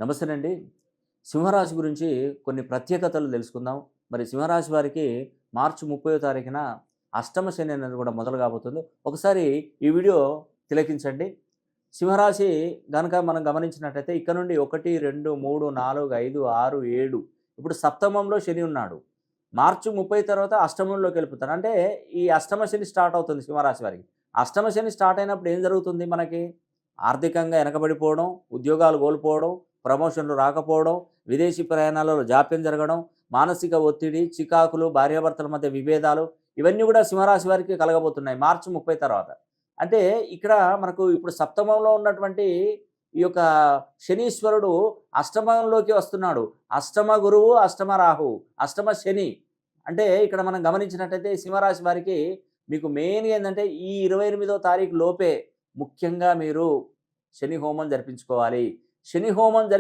నమస్తేనండి. సింహరాశి గురించి కొన్ని ప్రత్యేకతలు తెలుసుకుందాం. మరి సింహరాశి వారికి మార్చి 30వ తారీఖున అష్టమ శని అనేది కూడా మొదలు కాబోతుంది. ఒకసారి ఈ వీడియో తిలకించండి. సింహరాశి గనక మనం గమనించినట్టయితే ఇక్కడ నుండి 1, 2, 3, 4, 5, 6, 7 ఇప్పుడు సప్తమంలో శని ఉన్నాడు. మార్చి 30 తర్వాత అష్టమంలోకి వెళ్ళిపోతాడు. అంటే ఈ అష్టమ శని స్టార్ట్ అవుతుంది సింహరాశి వారికి. అష్టమ శని స్టార్ట్ అయినప్పుడు ఏం జరుగుతుంది మనకి? ఆర్థికంగా వెనకబడిపోవడం, ఉద్యోగాలు కోల్పోవడం, ప్రమోషన్‌లు రాకపోవడం, విదేశీ ప్రయాణాలలో జాప్యం జరగడం, మానసిక ఒత్తిడి, చికాకులు, భార్యాభర్తల మధ్య విభేదాలు ఇవన్నీ కూడా సింహరాశి వారికి కలగబోతున్నాయి మార్చి 30 తర్వాత. అంటే ఇక్కడ మనకు ఇప్పుడు సప్తమంలో ఉన్నటువంటి ఈ యొక్క శనీశ్వరుడు అష్టమంలోకి వస్తున్నాడు. అష్టమ గురువు, అష్టమ రాహువు, అష్టమ శని. అంటే ఇక్కడ మనం గమనించినట్టయితే సింహరాశి వారికి మీకు మెయిన్‌గా ఏందంటే ఈ 28వ తారీఖు లోపే ముఖ్యంగా మీరు శని హోమం జరిపించుకోవాలి. శని హోమం